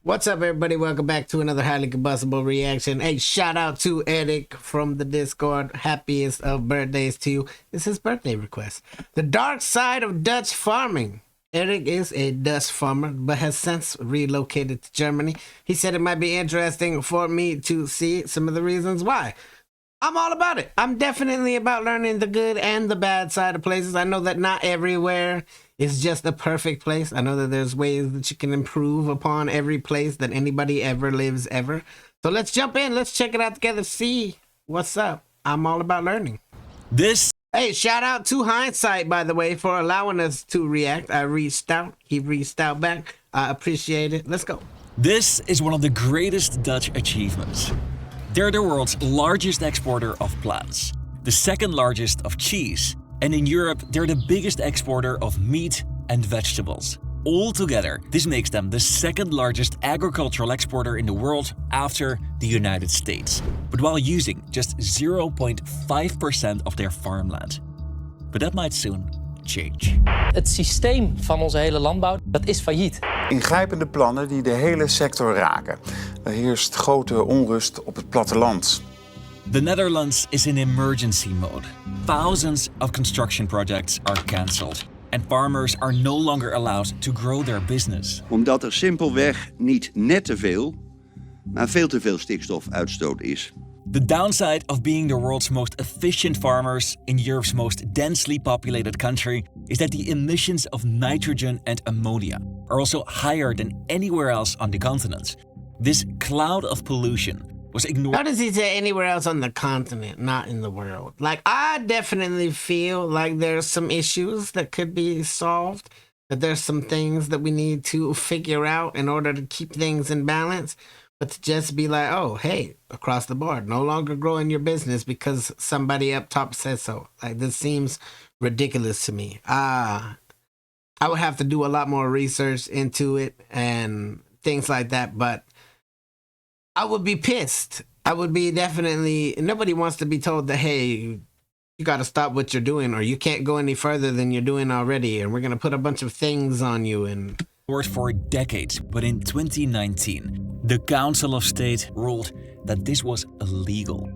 What's up, everybody? Welcome back to another highly combustible reaction. Hey, shout out to Eric from the Discord. Happiest of birthdays to you. It's his birthday request. The dark side of Dutch farming. Eric is a Dutch farmer, but has since relocated to Germany. He said it might be interesting for me to see some of the reasons why. I'm all about it. I'm definitely about learning the good and the bad side of places. I know that not everywhere is just a perfect place. I know that there's ways that you can improve upon every place that anybody ever lives ever. So let's jump in. Let's check it out together. See what's up. I'm all about learning. Hey, shout out to Hindsight, by the way, for allowing us to react. I reached out. He reached out back. I appreciate it. Let's go. This is one of the greatest Dutch achievements. They're the world's largest exporter of plants, the second largest of cheese, and in Europe, they're the biggest exporter of meat and vegetables. Altogether, this makes them the second largest agricultural exporter in the world after the United States, but while using just 0.5% of their farmland. But that might soon change. Het systeem van onze hele landbouw, dat is failliet. Ingrijpende plannen die de hele sector raken. Er heerst grote onrust op het platteland. The Netherlands is in emergency mode. Thousands of construction projects are cancelled. And farmers are no longer allowed to grow their business. Omdat er simpelweg niet net te veel, maar veel te veel stikstofuitstoot is. The downside of being the world's most efficient farmers in Europe's most densely populated country is that the emissions of nitrogen and ammonia are also higher than anywhere else on the continent. This cloud of pollution was ignored. How does he say anywhere else on the continent, not in the world? Like, I definitely feel like there's some issues that could be solved, that there's some things that we need to figure out in order to keep things in balance. But to just be like, oh, hey, across the board, no longer growing your business because somebody up top says so. Like, this seems ridiculous to me. I would have to do a lot more research into it and things like that, but I would be pissed. I would be definitely, nobody wants to be told that, hey, you got to stop what you're doing or you can't go any further than you're doing already and we're going to put a bunch of things on you. And for decades, but in 2019, the Council of State ruled that this was illegal.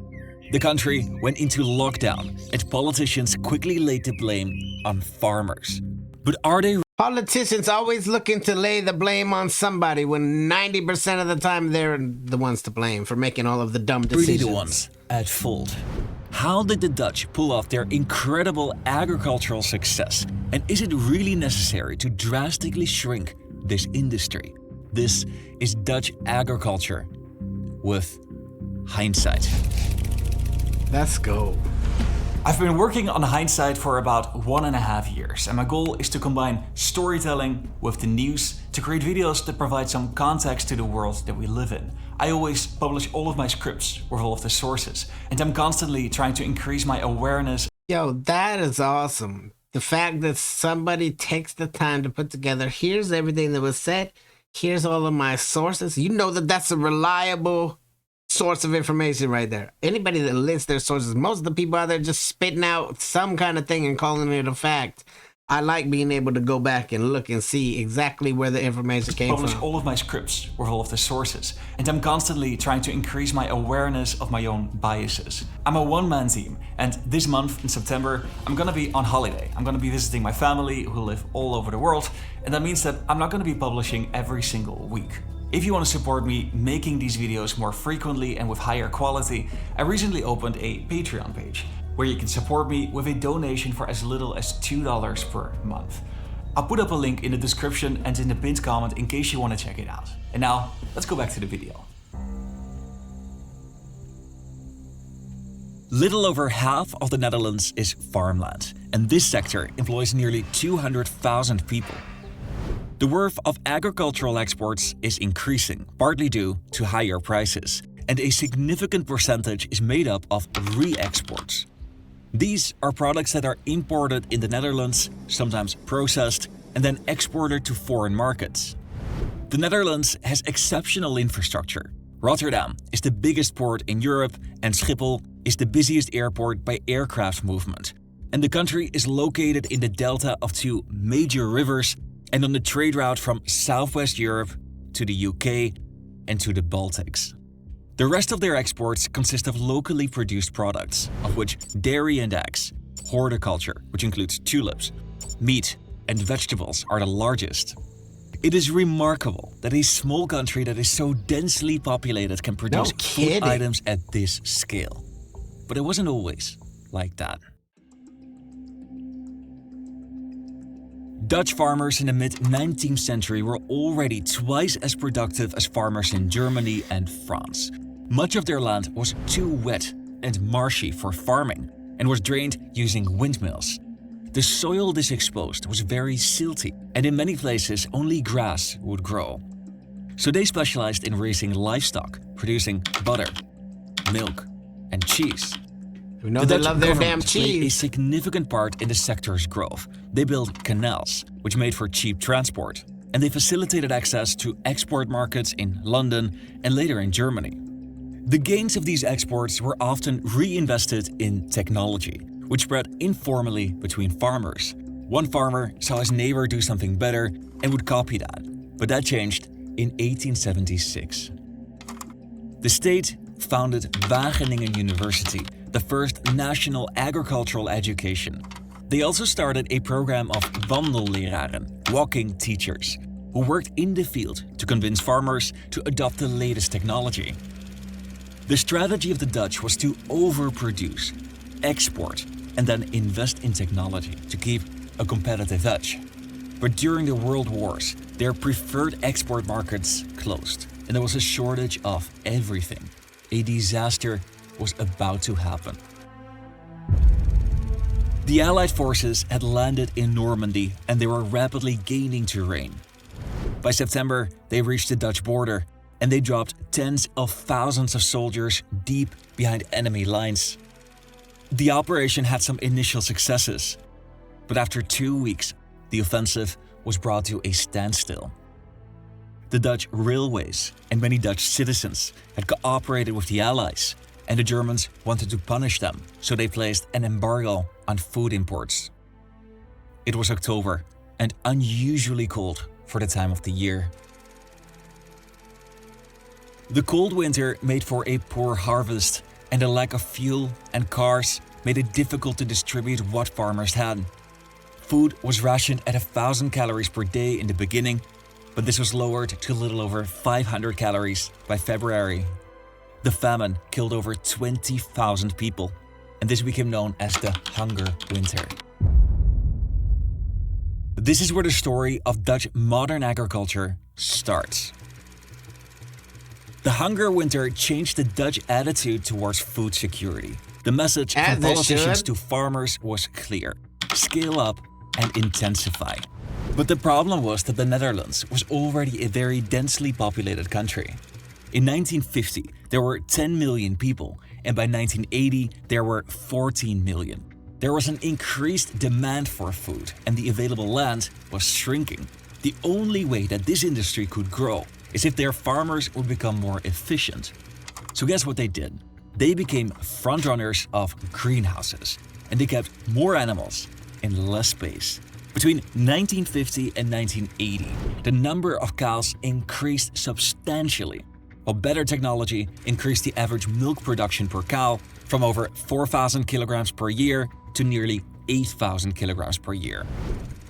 The country went into lockdown and politicians quickly laid the blame on farmers. But are they politicians always looking to lay the blame on somebody when 90% of the time they're the ones to blame for making all of the dumb decisions? really the ones at fault? How did the Dutch pull off their incredible agricultural success? And is it really necessary to drastically shrink this industry? This is Dutch agriculture with Hindsight. Let's go. I've been working on Hindsight for about 1.5 years, and my goal is to combine storytelling with the news to create videos that provide some context to the world that we live in. I always publish all of my scripts with all of the sources, and I'm constantly trying to increase my awareness. Yo, that is awesome. The fact that somebody takes the time to put together, here's everything that was said, here's all of my sources. You know that that's a reliable source of information right there. Anybody that lists their sources, most of the people out there just spitting out some kind of thing and calling it a fact. I like being able to go back and look and see exactly where the information came from. I publish all of my scripts with all of the sources, and I'm constantly trying to increase my awareness of my own biases. I'm a one-man team, and this month in September, I'm gonna be on holiday. I'm gonna be visiting my family who live all over the world, and that means that I'm not gonna be publishing every single week. If you want to support me making these videos more frequently and with higher quality, I recently opened a Patreon page where you can support me with a donation for as little as $2 per month. I'll put up a link in the description and in the pinned comment in case you want to check it out. And now, let's go back to the video. Little over half of the Netherlands is farmland, and this sector employs nearly 200,000 people. The worth of agricultural exports is increasing, partly due to higher prices, and a significant percentage is made up of re-exports. These are products that are imported in the Netherlands, sometimes processed, and then exported to foreign markets. The Netherlands has exceptional infrastructure. Rotterdam is the biggest port in Europe, and Schiphol is the busiest airport by aircraft movement. And the country is located in the delta of two major rivers and on the trade route from Southwest Europe to the UK, and to the Baltics. The rest of their exports consist of locally produced products, of which dairy and eggs, horticulture, which includes tulips, meat, and vegetables are the largest. It is remarkable that a small country that is so densely populated can produce food items at this scale. But it wasn't always like that. Dutch farmers in the mid-19th century were already twice as productive as farmers in Germany and France. Much of their land was too wet and marshy for farming and was drained using windmills. The soil this exposed was very silty, and in many places only grass would grow. So they specialized in raising livestock, producing butter, milk, and cheese. We know they love their damn played cheese. a significant part in the sector's growth. They built canals, which made for cheap transport, and they facilitated access to export markets in London and later in Germany. The gains of these exports were often reinvested in technology, which spread informally between farmers. One farmer saw his neighbor do something better and would copy that, but that changed in 1876. The state founded Wageningen University, the first national agricultural education. They also started a program of wandelleraren, walking teachers, who worked in the field to convince farmers to adopt the latest technology. The strategy of the Dutch was to overproduce, export, and then invest in technology to keep a competitive edge. But during the World Wars, their preferred export markets closed, and there was a shortage of everything. A disaster was about to happen. The Allied forces had landed in Normandy, and they were rapidly gaining terrain. By September, they reached the Dutch border, and they dropped tens of thousands of soldiers deep behind enemy lines. The operation had some initial successes, but after 2 weeks, the offensive was brought to a standstill. The Dutch railways and many Dutch citizens had cooperated with the Allies, and the Germans wanted to punish them, so they placed an embargo on food imports. It was October and unusually cold for the time of the year. The cold winter made for a poor harvest, and the lack of fuel and cars made it difficult to distribute what farmers had. Food was rationed at 1,000 calories per day in the beginning, but this was lowered to a little over 500 calories by February. The famine killed over 20,000 people, and this became known as the Hunger Winter. This is where the story of Dutch modern agriculture starts. The Hunger Winter changed the Dutch attitude towards food security. The message from politicians to farmers was clear: scale up and intensify. But the problem was that the Netherlands was already a very densely populated country. In 1950, there were 10 million people, and by 1980, there were 14 million. There was an increased demand for food, and the available land was shrinking. The only way that this industry could grow is if their farmers would become more efficient. So guess what they did? They became frontrunners of greenhouses, and they kept more animals in less space. Between 1950 and 1980, the number of cows increased substantially, while better technology increased the average milk production per cow from over 4,000 kilograms per year to nearly 8,000 kilograms per year.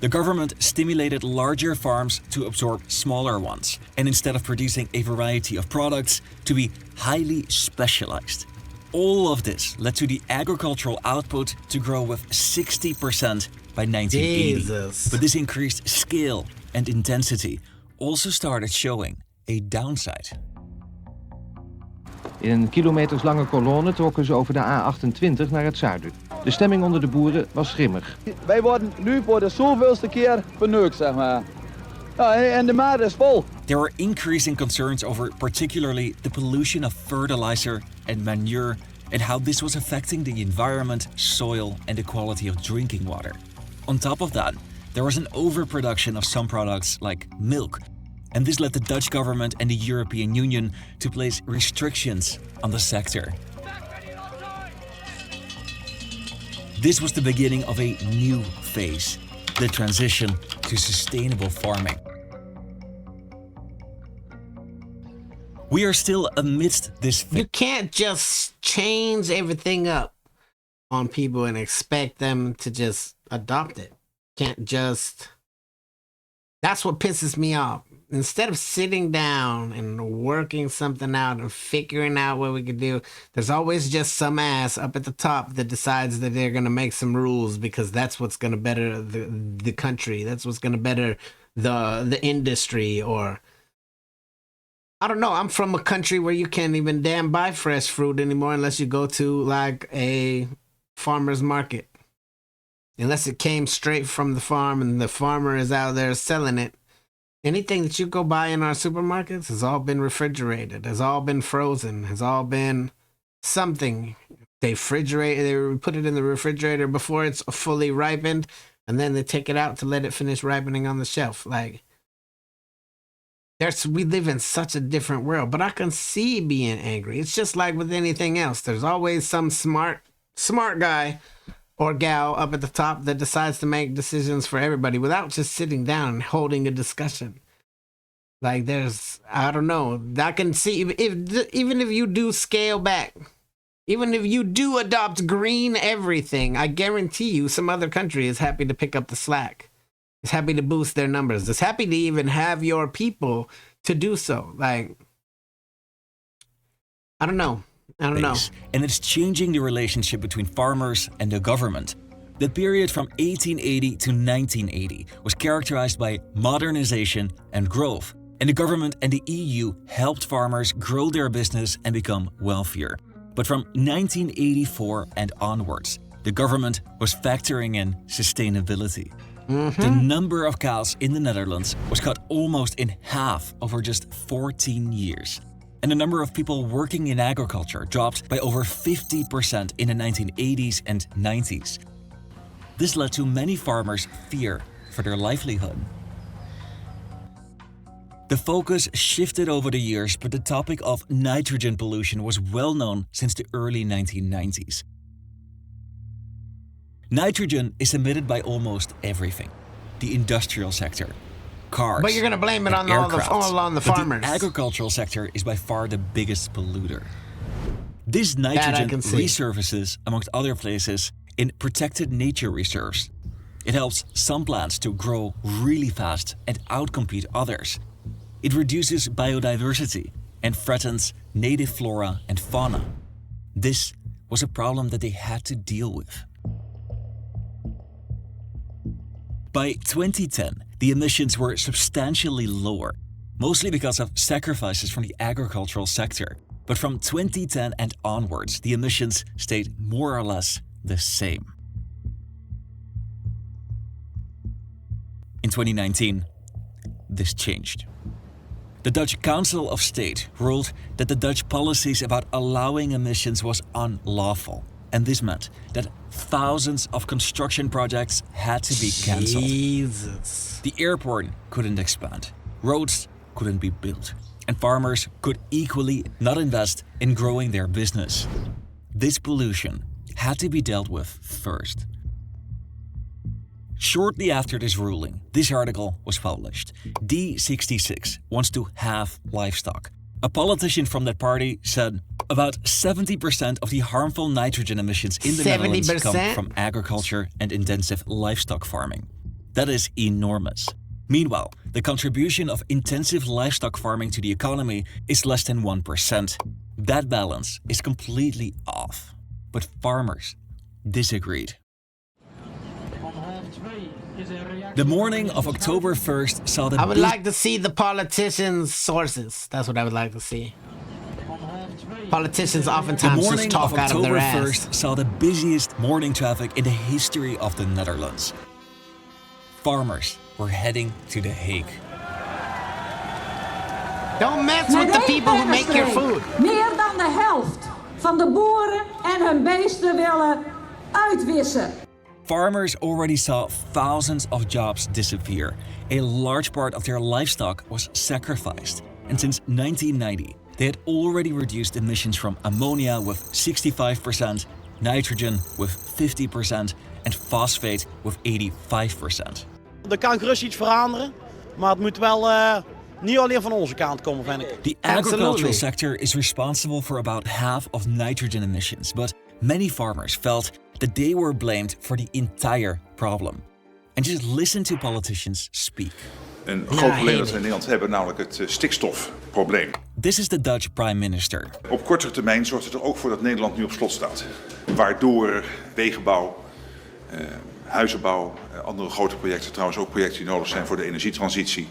The government stimulated larger farms to absorb smaller ones, and instead of producing a variety of products, to be highly specialized. All of this led to the agricultural output to grow with 60% by 1980. Jesus. But this increased scale and intensity also started showing a downside. In een kilometerslange kolonne trokken ze over de A28 naar het zuiden. De stemming onder de boeren was grimmig. Wij worden nu voor de zoveelste keer verneukt, zeg maar. Ja, en de maat is vol. There were increasing concerns over particularly the pollution of fertilizer and manure and how this was affecting the environment, soil, and the quality of drinking water. On top of that, there was an overproduction of some products like milk, and this led the Dutch government and the European Union to place restrictions on the sector. This was the beginning of a new phase, the transition to sustainable farming. We are still amidst this You can't just change everything up on people and expect them to just adopt it. Can't just... That's what pisses me off. Instead of sitting down and working something out and figuring out what we could do, there's always just some ass up at the top that decides that they're going to make some rules because that's what's going to better the country. That's what's going to better the industry. Or I don't know. I'm from a country where you can't even damn buy fresh fruit anymore unless you go to like a farmer's market. Unless it came straight from the farm and the farmer is out there selling it. Anything that you go buy in our supermarkets has all been refrigerated, has all been frozen, has all been something. They put it in the refrigerator before it's fully ripened, and then they take it out to let it finish ripening on the shelf. Like, we live in such a different world, but I can see being angry. It's just like with anything else. There's always some smart guy or gal up at the top that decides to make decisions for everybody without just sitting down and holding a discussion. Like I don't know. I can see even if you do scale back, even if you do adopt green everything, I guarantee you some other country is happy to pick up the slack. It's happy to boost their numbers. It's happy to even have your people to do so. Like, I don't know. And it's changing the relationship between farmers and the government. The period from 1880 to 1980 was characterized by modernization and growth, and the government and the EU helped farmers grow their business and become wealthier. But from 1984 and onwards, the government was factoring in sustainability. The number of cows in the Netherlands was cut almost in half over just 14 years. And the number of people working in agriculture dropped by over 50% in the 1980s and 90s. This led to many farmers' fear for their livelihood. The focus shifted over the years, but the topic of nitrogen pollution was well known since the early 1990s. Nitrogen is emitted by almost everything. The industrial sector, cars, but you're going to blame it on all on the farmers. The agricultural sector is by far the biggest polluter. This nitrogen resurfaces, amongst other places, in protected nature reserves. It helps some plants to grow really fast and outcompete others. It reduces biodiversity and threatens native flora and fauna. This was a problem that they had to deal with. By 2010, the emissions were substantially lower, mostly because of sacrifices from the agricultural sector. But from 2010 and onwards, the emissions stayed more or less the same. In 2019, this changed. The Dutch Council of State ruled that the Dutch policies about allowing emissions was unlawful. And this meant that thousands of construction projects had to be cancelled. Jesus. The airport couldn't expand, roads couldn't be built, and farmers could equally not invest in growing their business. This pollution had to be dealt with first. Shortly after this ruling, this article was published. D66 wants to have livestock. A politician from that party said about 70% of the harmful nitrogen emissions in the Netherlands come from agriculture and intensive livestock farming. That is enormous. Meanwhile, the contribution of intensive livestock farming to the economy is less than 1%. That balance is completely off. But farmers disagreed. The morning of October 1st saw the... I would like to see the politicians' sources. That's what I would like to see. Politicians oftentimes just talk out of their ass. The morning of October 1st saw the busiest morning traffic in the history of the Netherlands. Farmers were heading to The Hague. Don't mess with the people who make your food. Meer dan de helft van de boeren en hun beesten willen uitwissen. Farmers already saw thousands of jobs disappear. A large part of their livestock was sacrificed. And since 1990, they had already reduced emissions from ammonia with 65%, nitrogen with 50% and phosphate with 85%. Er kan gerust iets veranderen, maar het moet wel niet alleen van onze kant komen, vind ik. The agricultural sector is responsible for about half of nitrogen emissions, but many farmers felt that they were blamed for the entire problem. And just listen to politicians speak. Een groot probleem dat we in Nederland hebben, namelijk het stikstofprobleem. This is the Dutch prime minister. Op kortere termijn zorgt het er ook voor dat Nederland nu op slot staat. Waardoor wegenbouw, huizenbouw, andere grote projecten, trouwens ook projecten die nodig zijn voor de energietransitie,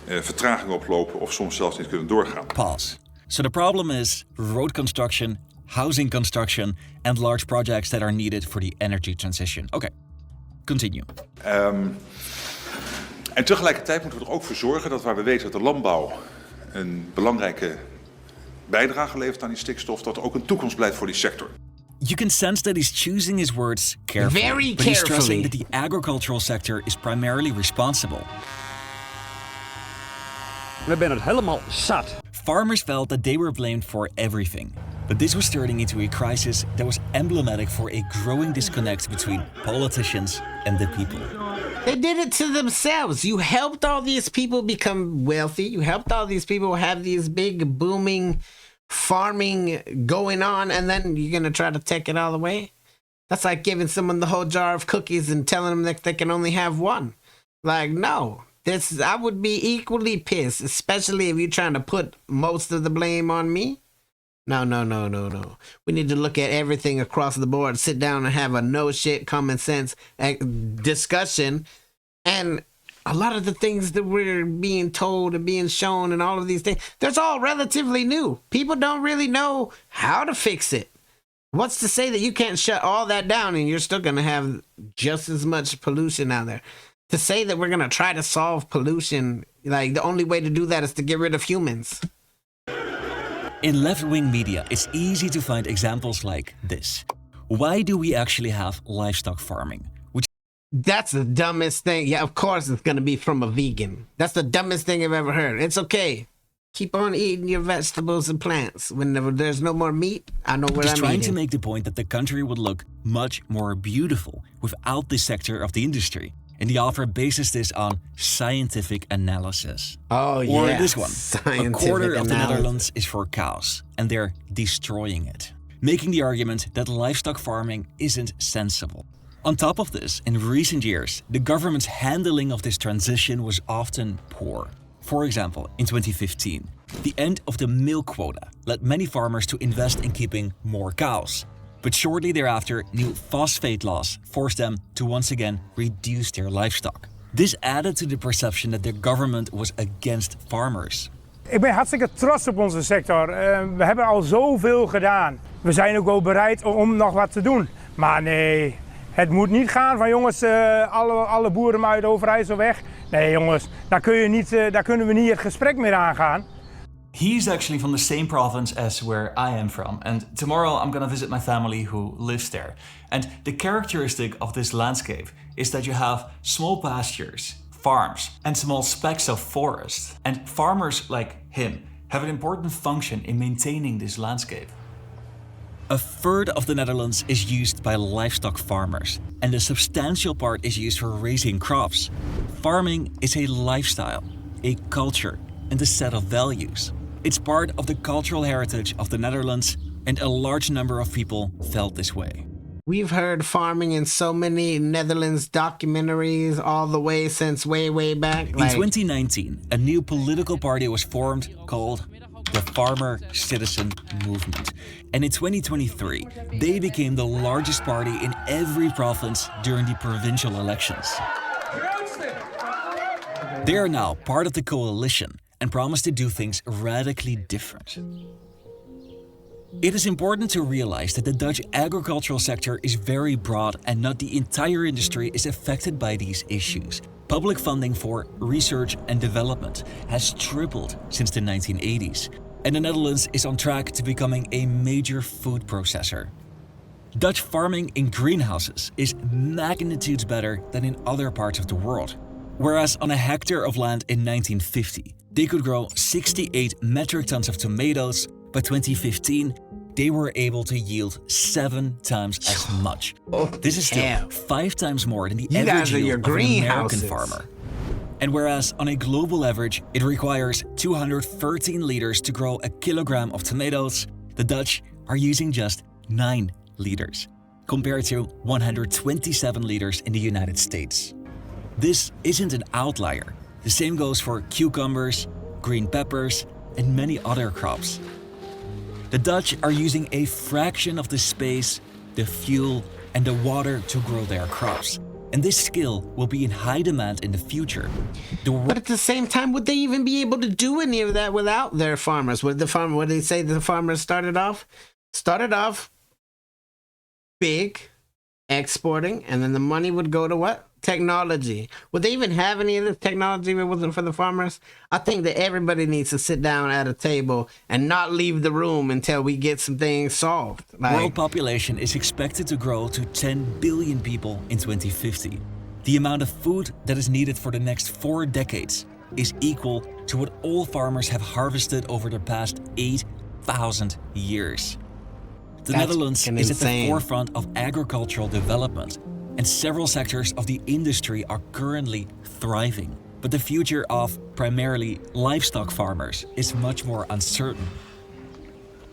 vertraging oplopen of soms zelfs niet kunnen doorgaan. Pause. So the problem is road construction, housing construction, and large projects that are needed for the energy transition. Okay, continue. En tegelijkertijd moeten we er ook voor zorgen dat waar we weten dat de landbouw een belangrijke bijdrage levert aan die stikstof, dat er ook een toekomst blijft voor die sector. You can sense that he's choosing his words carefully, Very but he's carefully. stressing that the agricultural sector is primarily responsible. We zijn het helemaal zat. Farmers felt that they were blamed for everything, but this was turning into a crisis that was emblematic for a growing disconnect between politicians and the people. They did it to themselves. You helped all these people become wealthy. You helped all these people have these big booming farming going on, and then you're gonna try to take it all away? That's like giving someone the whole jar of cookies and telling them that they can only have one. Like, no. I would be equally pissed, especially if you're trying to put most of the blame on me. No. We need to look at everything across the board, sit down and have a no shit, common sense discussion. And a lot of the things that we're being told and being shown and all of these things, that's all relatively new. People don't really know how to fix it. What's to say that you can't shut all that down and you're still going to have just as much pollution out there? To say that we're going to try to solve pollution, like the only way to do that is to get rid of humans. In left-wing media, it's easy to find examples like this. Why do we actually have livestock farming? That's the dumbest thing. Yeah, of course it's going to be from a vegan. That's the dumbest thing I've ever heard. It's okay. Keep on eating your vegetables and plants. Whenever there's no more meat, I know what I'm trying eating. To make the point that the country would look much more beautiful without this sector of the industry. And the author bases this on scientific analysis. Oh, yeah. Or this one. Scientific a quarter of the analysis. Netherlands is for cows, and they're destroying it, making the argument that livestock farming isn't sensible. On top of this, in recent years, the government's handling of this transition was often poor. For example, in 2015, the end of the milk quota led many farmers to invest in keeping more cows. But shortly thereafter, new phosphate laws forced them to once again reduce their livestock. This added to the perception that the government was against farmers. Ik ben hartstikke trots op onze sector. We hebben al zoveel gedaan. We zijn ook wel bereid om nog wat te doen. Maar nee, het moet niet gaan van jongens, alle boeren maar uit Overijssel weg. Nee jongens, daar kunnen we niet het gesprek meer aangaan. He's actually from the same province as where I am from, and tomorrow I'm gonna visit my family who lives there. And the characteristic of this landscape is that you have small pastures, farms, and small specks of forest. And farmers like him have an important function in maintaining this landscape. A third of the Netherlands is used by livestock farmers, and a substantial part is used for raising crops. Farming is a lifestyle, a culture, and a set of values. It's part of the cultural heritage of the Netherlands, and a large number of people felt this way. We've heard farming in so many Netherlands documentaries all the way since way back. In 2019, a new political party was formed called the Farmer Citizen Movement. And in 2023, they became the largest party in every province during the provincial elections. They are now part of the coalition and promise to do things radically different. It is important to realize that the Dutch agricultural sector is very broad and not the entire industry is affected by these issues. Public funding for research and development has tripled since the 1980s, and the Netherlands is on track to becoming a major food processor. Dutch farming in greenhouses is magnitudes better than in other parts of the world. Whereas on a hectare of land in 1950, they could grow 68 metric tons of tomatoes, by 2015, they were able to yield 7 times as much. This is still 5 times more than the average yield of an American farmer. And whereas on a global average it requires 213 liters to grow a kilogram of tomatoes, the Dutch are using just 9 liters, compared to 127 liters in the United States. This isn't an outlier. The same goes for cucumbers, green peppers, and many other crops. The Dutch are using a fraction of the space, the fuel, and the water to grow their crops. And this skill will be in high demand in the future. But at the same time, would they even be able to do any of that without their farmers? Would they say the farmers started off big, exporting, and then the money would go to what? Technology. Would they even have any of this technology if it wasn't for the farmers? I think that everybody needs to sit down at a table and not leave the room until we get some things solved. World population is expected to grow to 10 billion people in 2050. The amount of food that is needed for the next 4 decades is equal to what all farmers have harvested over the past 8,000 years. The Netherlands is at the forefront of agricultural development, and several sectors of the industry are currently thriving. But the future of primarily livestock farmers is much more uncertain.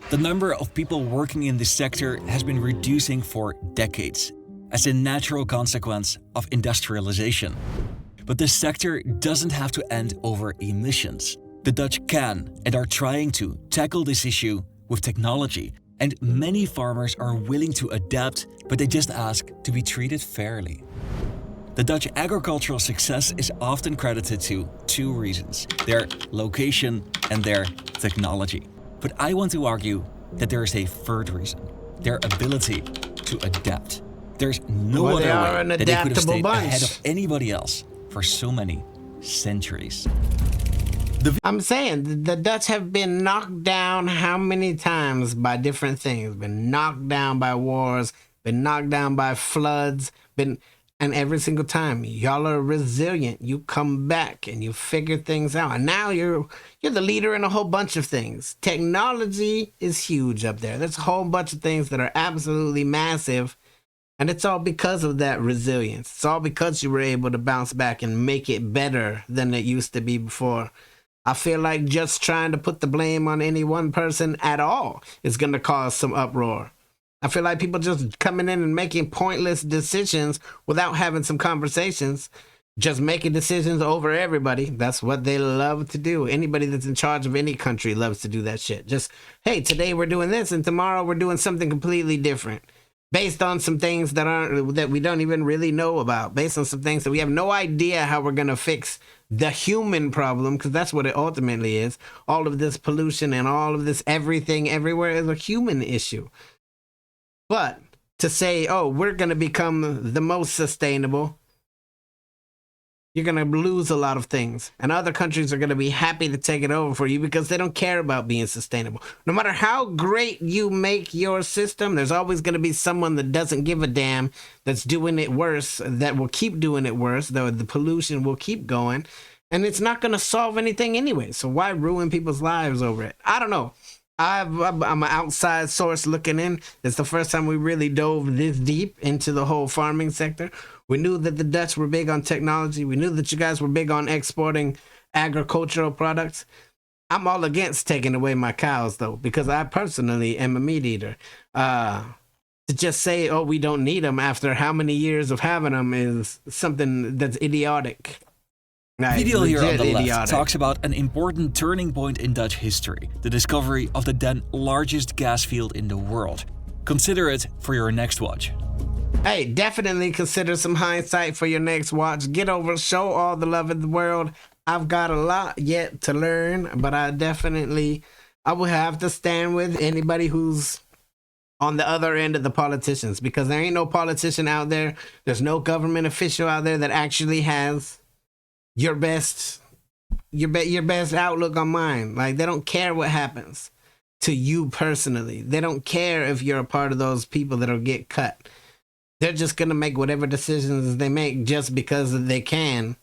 The number of people working in this sector has been reducing for decades as a natural consequence of industrialization. But the sector doesn't have to end over emissions. The Dutch can and are trying to tackle this issue with technology, and many farmers are willing to adapt, but they just ask to be treated fairly. The Dutch agricultural success is often credited to 2 reasons: their location and their technology. But I want to argue that there is a third reason: their ability to adapt. There's no other way that they could have stayed ahead of anybody else for so many centuries. I'm saying the Dutch have been knocked down how many times by different things? Been knocked down by wars, been knocked down by floods, and every single time y'all are resilient. You come back and you figure things out. And now you're the leader in a whole bunch of things. Technology is huge up there. There's a whole bunch of things that are absolutely massive. And it's all because of that resilience. It's all because you were able to bounce back and make it better than it used to be before. I feel like just trying to put the blame on any one person at all is going to cause some uproar. I feel like people just coming in and making pointless decisions without having some conversations, just making decisions over everybody. That's what they love to do. Anybody that's in charge of any country loves to do that shit. Just, hey, today we're doing this and tomorrow we're doing something completely different, based on some things that we don't even really know about, based on some things that we have no idea how we're going to fix the human problem, because that's what it ultimately is. All of this pollution and all of this everything everywhere is a human issue. But to say, oh, we're going to become the most sustainable, you're going to lose a lot of things. And other countries are going to be happy to take it over for you because they don't care about being sustainable. No matter how great you make your system, there's always going to be someone that doesn't give a damn, that's doing it worse, that will keep doing it worse, though the pollution will keep going. And it's not going to solve anything anyway. So why ruin people's lives over it? I don't know. I'm an outside source looking in. It's the first time we really dove this deep into the whole farming sector. We knew that the Dutch were big on technology. We knew that you guys were big on exporting agricultural products. I'm all against taking away my cows, though, because I personally am a meat eater. To just say, oh, we don't need them after how many years of having them is something that's idiotic. The video here on the left talks about an important turning point in Dutch history, the discovery of the then largest gas field in the world. Consider it for your next watch. Hey, definitely consider some hindsight for your next watch. Get over, show all the love in the world. I've got a lot yet to learn, but I will have to stand with anybody who's on the other end of the politicians, because there ain't no politician out there. There's no government official out there that actually has your best outlook on mine. Like, they don't care what happens to you personally. They don't care if you're a part of those people that'll get cut. They're just gonna make whatever decisions they make just because they can.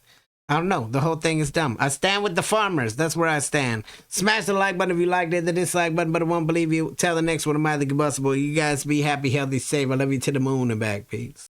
I don't know. The whole thing is dumb. I stand with the farmers. That's where I stand. Smash the like button if you liked it, the dislike button, but I won't believe you. Tell the next one, am I the Combustible? You guys be happy, healthy, safe. I love you to the moon and back. Peace.